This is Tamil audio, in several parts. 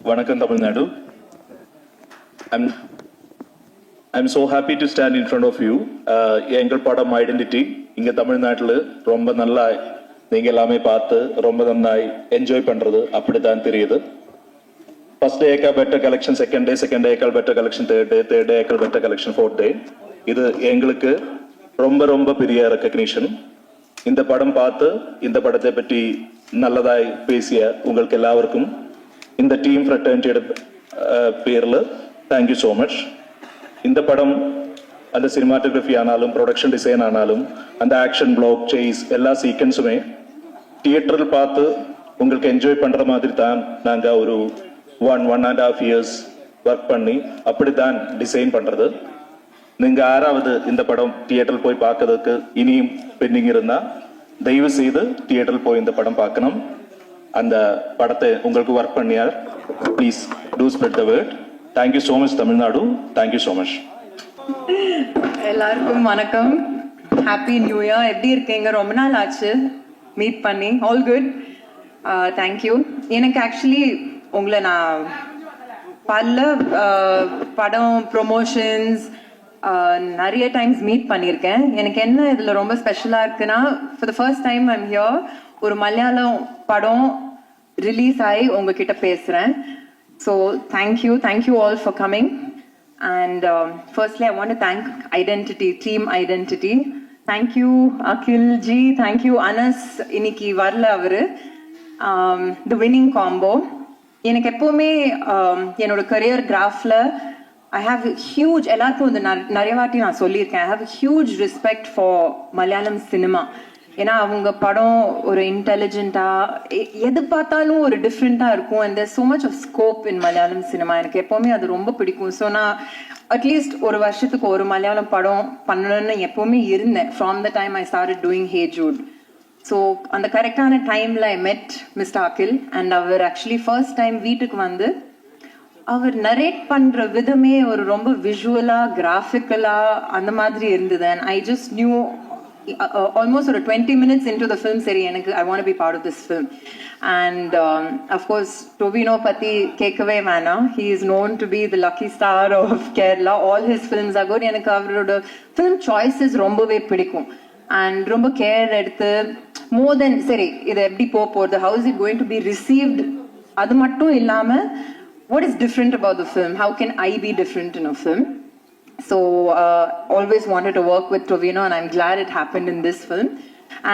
Vanakkam Tamil Nadu. I'm so happy to stand in front of you. எங்கள் படம் ஐடென்டிட்டி இங்கே தமிழ்நாட்டில் ரொம்ப நல்லா நீங்கள் எல்லாமே பார்த்து ரொம்ப நன்னாய் என்ஜாய் பண்ணுறது அப்படி தான் தெரியுது. ஃபர்ஸ்ட் டே ஏக்கா பெட்டர் கலெக்ஷன், செகண்ட் டே ஏக்கால் பெட்டர் கலெக்ஷன், தேர்ட் டே ஏக்கால் பெட்டர் கலெக்ஷன், ஃபோர்த் டே. இது எங்களுக்கு ரொம்ப ரொம்ப பெரிய ரெக்கக்னிஷன். இந்த படம் பார்த்து இந்த படத்தை பற்றி நல்லதாய் பேசிய உங்களுக்கு எல்லாருக்கும் இந்த டீம் ஃப்ரெட்டர்னிட்டியோட பேரில் தேங்க்யூ ஸோ மச். இந்த படம் அந்த சினிமாட்டோகிராஃபி ஆனாலும் ப்ரொடக்ஷன் டிசைன் ஆனாலும் அந்த ஆக்ஷன் பிளாக் சேஸ் எல்லா சீக்வன்ஸுமே தியேட்டரில் பார்த்து உங்களுக்கு என்ஜாய் பண்ணுற மாதிரி தான் நாங்கள் ஒரு 1.5 years ஒர்க் பண்ணி அப்படி தான் டிசைன் பண்ணுறது. நீங்கள் யாராவது இந்த படம் தியேட்டரில் போய் பார்க்கறதுக்கு இனியும் பெண்டிங் இருந்தால் தயவு செய்து தியேட்டரில் போய் இந்த படம் பார்க்கணும். அந்த படத்தை உங்களுக்கு ஒர்க் பண்ணியார். Please do spread the word. Thank you so much Tamil Nadu. Thank you so much. எல்லாருக்கும் வணக்கம். Happy new year. எப்படி இருக்கீங்க? ரொம்ப நாள் ஆச்சு மீட் பண்ணி. All good. தேங்க்யூ. எனக்கு ஆக்சுவலி உங்களை நான் பல படம் ப்ரொமோஷன்ஸ் நிறைய டைம்ஸ் மீட் பண்ணியிருக்கேன். எனக்கு என்ன இதில் ரொம்ப ஸ்பெஷலாக இருக்குன்னா, for the first time I'm here ஒரு மலையாளம் படம் ரிலீஸ் ஆகி உங்ககிட்ட பேசுகிறேன். So thank you all for coming. And firstly I want to thank identity, team identity. Thank you Akhil ji, thank you Anas. இன்னைக்கு வரல அவர். The winning combo. எனக்கு எப்போவுமே என்னோட கரியர் கிராஃபில் I have a huge, எல்லாருக்கும் வந்து நிறைய வாட்டி நான் சொல்லியிருக்கேன், I have a huge respect for Malayalam cinema. ஏன்னா அவங்க படம் ஒரு இன்டெலிஜென்ட்டாக எது பார்த்தாலும் ஒரு டிஃப்ரெண்ட்டாக இருக்கும். And there so much of scope in Malayalam cinema. எனக்கு எப்போவுமே அது ரொம்ப பிடிக்கும். ஸோ நான் அட்லீஸ்ட் ஒரு வருஷத்துக்கு ஒரு மலையாளம் படம் பண்ணணும்னு எப்போவுமே இருந்தேன். From the time I started doing hey Jude. So அந்த கரெக்டான டைமில் I met mister Akhil. And அவர் ஆக்சுவலி ஃபர்ஸ்ட் டைம் வீட்டுக்கு வந்து அவர் நரேட் பண்ற விதமே ஒரு ரொம்ப விஷுவலா கிராஃபிக்கலா அந்த மாதிரி இருந்தது. And I just knew almost ஒரு 20 minutes into the film, சரி எனக்கு I want to be part of this film. And of course Tovino பத்தி கேட்கவே வேணாம். He is known to be the lucky star of Kerala. All his films are good. எனக்கு அவரோட ஃபிலிம் சாய்ஸஸ் ரொம்பவே பிடிக்கும். அண்ட் ரொம்ப கேர் எடுத்து மோர் தென் சரி இது எப்படி போகுது, how is it going to be received, அது மட்டும் இல்லாமல் what is different about the film? How can I be different in a film? So always wanted to work with Tovino and I'm glad it happened in this film.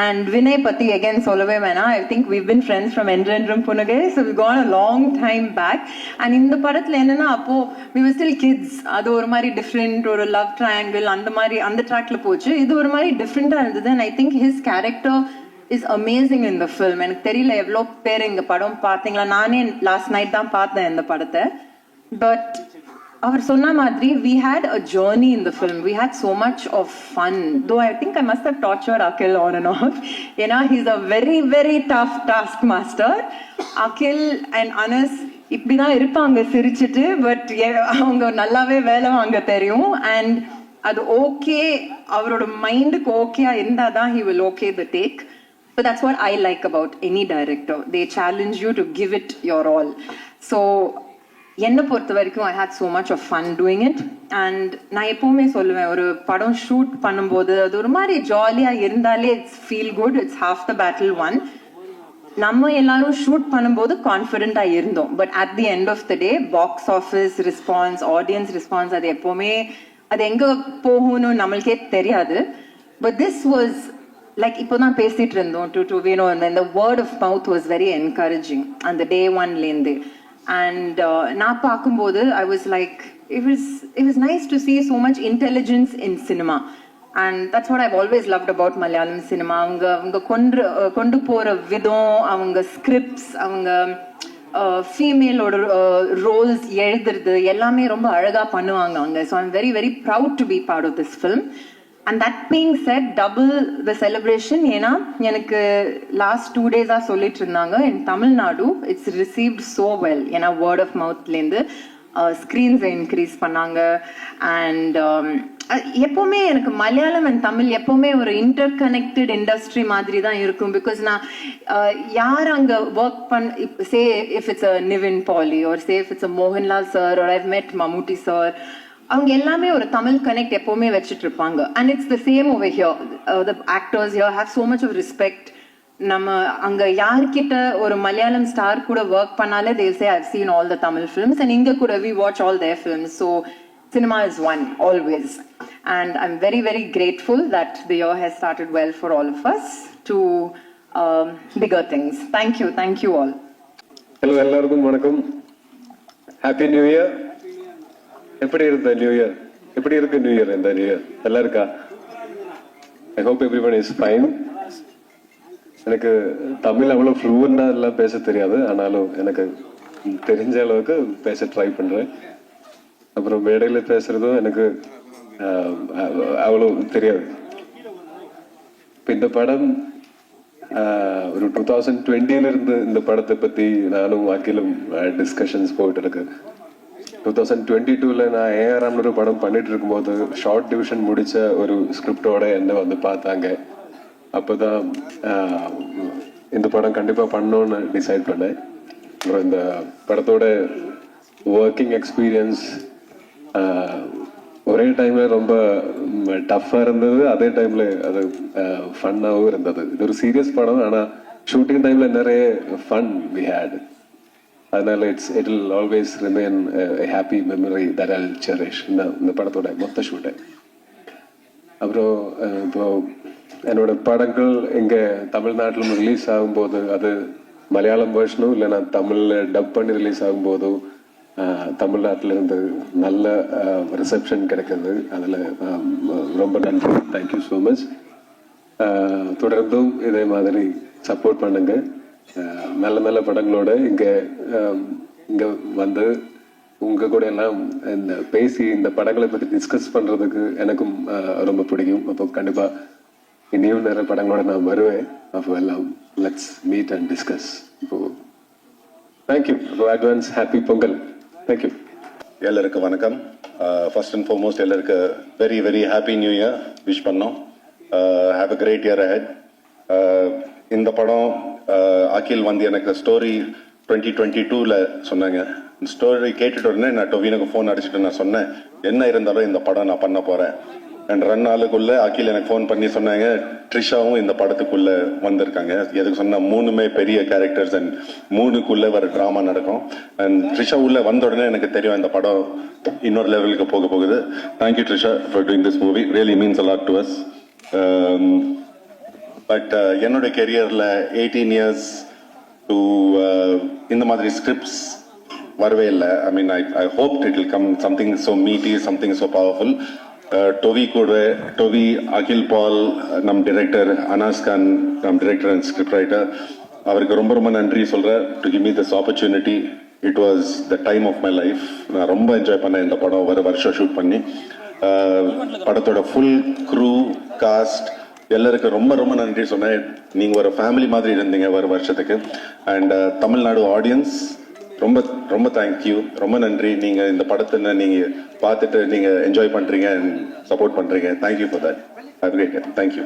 And Vinay Pati again solove vena. I think we've been friends from Endrendrum Punage, so we've gone a long time back. And in the padathla enna appo we were still kids. Adu or mari different or a love triangle and the mari and the track la pochu. Idu or mari different ah irundhu. And I think his character is amazing in the film. எனக்கு தெரியல எவ்வளோ பேர் இந்த படம் பார்த்தீங்களா. நானே லாஸ்ட் நைட் தான் பார்த்தேன் இந்த படத்தை. பட் அவர் சொன்ன மாதிரி we had a journey in the film. We had so much of fun. Though I think I must have tortured Akhil on and off. ஏன்னா he's a very very tough task master. Akhil and Anas இப்படி தான் இருப்பாங்க சிரிச்சிட்டு. பட் அவங்க நல்லாவே வேலை வாங்க தெரியும். அண்ட் அது ஓகே, அவரோட மைண்டுக்கு ஓகேயா இருந்தால் தான் he will okay the take. But that's what I like about any director. They challenge you to give it your all. So, என்னை பொறுத்த வரைக்கும் I had so much of fun doing it. And நான் எப்போவுமே சொல்லுவேன், ஒரு படம் ஷூட் பண்ணும்போது அது ஒரு மாதிரி ஜாலியாக இருந்தாலே it's feel good. It's half the battle won. நம்ம எல்லாரும் ஷூட் பண்ணும்போது கான்ஃபிடென்ட்டாக இருந்தோம். But at the end of the day box office response, audience response, அது எப்போவுமே அது எங்கே போகணும்னு நம்மளுக்கே தெரியாது. பட் திஸ் வாஸ் like இப்போ தான் பேசிட்டு இருந்தோம் டு வேணும். and the word of mouth was very encouraging அந்த day one லேருந்து. and நான் பார்க்கும்போது I was like it was nice to see so much intelligence in cinema. and that's what I've always loved about Malayalam cinema. அவங்க கொண்டு போகிற விதம், அவங்க ஸ்கிரிப்ட்ஸ், அவங்க ஃபீமேலோட ரோல்ஸ் எழுதுறது எல்லாமே ரொம்ப அழகாக பண்ணுவாங்க அவங்க. So I'm very very proud to be part of this film. And that being said, double the celebration. ஏன்னா எனக்கு லாஸ்ட் 2 days சொல்லிட்டு இருந்தாங்க in Tamil Nadu it's received so well. ஏன்னா word of mouthலேருந்து ஸ்க்ரீன்ஸை இன்க்ரீஸ் பண்ணாங்க. அண்ட் எப்பவுமே எனக்கு மலையாளம் அண்ட் தமிழ் எப்பவுமே ஒரு இன்டர் கனெக்டட் இண்டஸ்ட்ரி மாதிரி தான் இருக்கும். பிகாஸ் நான் யார் அங்க work say if it's a Nivin Pauly or say if it's a Mohanlal sir or I've met Mammootty sir, அவங்க எல்லாமே ஒரு தமிழ் கனெக்ட் எப்பவுமே வச்சுட்டு இருப்பாங்க. And it's the same over here. The actors here have so much of respect. நம்ம அங்க யார்கிட்ட ஒரு மலையாளம் ஸ்டார் கூட ஒர்க் பண்ணாலே they'll say I've seen all the Tamil films, and இங்க கூட we watch all their films. So cinema is one always, and I'm very very grateful that the year has started well for all of us to bigger things. Thank you all. Hello எல்லாருக்கும் வணக்கம். Happy new year. எப்படி இருந்த நியூ இயர்? எப்படி இருக்கு நியூ இயர்? இந்த நியூ இயர் நல்லா இருக்கா? I hope everyone is fine. எனக்கு தமிழ் அவ்வளோ ஃப்ளூவெண்டாக எல்லாம் பேச தெரியாது, ஆனாலும் எனக்கு தெரிஞ்ச அளவுக்கு பேச ட்ரை பண்ணுறேன். அப்புறம் மேடையில் பேசுறதும் எனக்கு அவ்வளோ தெரியாது. இப்போ இந்த படம் ஒரு 2020 இருந்து இந்த படத்தை பற்றி நானும் அகிலும் டிஸ்கஷன்ஸ் போயிட்டு இருக்கு. 2022 நான் ஏஆர்ஆம்னு ஒரு படம் பண்ணிட்டு இருக்கும்போது ஷார்ட் டிவிஷன் முடிச்ச ஒரு ஸ்கிரிப்டோட என்ன வந்து பார்த்தாங்க. அப்போதான் இந்த படம் கண்டிப்பாக பண்ணணும்னு டிசைட் பண்ணேன். அப்புறம் இந்த படத்தோட ஒர்க்கிங் எக்ஸ்பீரியன்ஸ் ஒரே டைம்ல ரொம்ப டஃப்பாக இருந்தது, அதே டைம்ல அது ஃபன்னாகவும் இருந்தது. இது ஒரு சீரியஸ் படம், ஆனால் ஷூட்டிங் டைம்ல நிறைய ஃபன் வி ஹேட். அதனால it will always remain happy memory that Jal cherish இந்த படத்தோட மொத்த ஷூட்டை. அப்புறம் இப்போ என்னோட படங்கள் இங்கே தமிழ்நாட்டில் ரிலீஸ் ஆகும்போது அது மலையாளம் வேர்ஷனும் இல்லைன்னா தமிழில் டப் பண்ணி ரிலீஸ் ஆகும்போதும் தமிழ்நாட்டில் இருந்து நல்ல ரிசப்ஷன் கிடைக்கிறது. அதில் ரொம்ப நன்றி. Thank you so much. தொடர்ந்தும் இதே மாதிரி சப்போர்ட் பண்ணுங்க. நல்ல நல்ல படங்களோட இங்கே வந்து உங்க கூட எல்லாம் இந்த பேசி இந்த படங்களை பற்றி டிஸ்கஸ் பண்ணுறதுக்கு எனக்கும் ரொம்ப பிடிக்கும். அப்போ கண்டிப்பாக இன்னும் நிறைய படங்களோட நான் வருவேன். அப்போ எல்லாம் லெட்ஸ் மீட் அண்ட் டிஸ்கஸ். இப்போ தேங்க்யூ. அப்போ அட்வான்ஸ் ஹாப்பி பொங்கல். தேங்க்யூ. எல்லாருக்கும் வணக்கம். ஃபர்ஸ்ட் அண்ட் ஃபார்மோஸ்ட் எல்லாருக்கு very very happy new year wish பண்ணோம். Have a great year ahead. இந்த படம் அகில் வந்து எனக்கு ஸ்டோரி 2022 சொன்னாங்க. ஸ்டோரி கேட்டுட்டு உடனே நான் டொவினுக்கு ஃபோன் அடிச்சுட்டு நான் சொன்னேன், என்ன இருந்தாலும் இந்த படம் நான் பண்ண போறேன். அண்ட் 2 நாளுக்குள்ள அகில் எனக்கு ஃபோன் பண்ணி சொன்னாங்க, ட்ரிஷாவும் இந்த படத்துக்குள்ள வந்திருக்காங்க. எதுக்கு சொன்னா 3மே பெரிய கேரக்டர்ஸ் அண்ட் 3க்குள்ள வர ட்ராமா நடக்கும். அண்ட் ட்ரிஷா உள்ள வந்த உடனே எனக்கு தெரியும் இந்த படம் இன்னொரு லெவலுக்கு போக போகுது. Thank you Trisha for doing this movie. Really means a lot to us. But என்னோட கெரியர்ல 18 இயர்ஸ் டு இந்த மாதிரி ஸ்கிரிப்ட்ஸ் வரவே இல்லை. I mean I hope it will come something so meaty, something so powerful. Tovi, Akhil Paul, நம் டிரெக்டர் அனாஸ் கான், நம் டிரெக்டர் அண்ட் ஸ்கிரிப்ட் ரைட்டர், அவருக்கு ரொம்ப ரொம்ப நன்றி சொல்கிறேன் to give me this opportunity. It was the time of my life. நான் ரொம்ப என்ஜாய் பண்ணேன் இந்த படம் ஒரு வருஷம் ஷூட் பண்ணி. படத்தோட ஃபுல் க்ரூ காஸ்ட் எல்லாருக்கும் ரொம்ப ரொம்ப நன்றி சொன்னேன். நீங்கள் ஒரு ஃபேமிலி மாதிரி இருந்தீங்க ஒரு வருஷத்துக்கு. அண்ட் தமிழ்நாடு ஆடியன்ஸ் ரொம்ப ரொம்ப தேங்க்யூ, ரொம்ப நன்றி. நீங்கள் இந்த படத்தை நீங்கள் பார்த்துட்டு நீங்கள் என்ஜாய் பண்ணுறீங்க அண்ட் சப்போர்ட் பண்ணுறீங்க. Thank you for that. Have a great day. Thank you.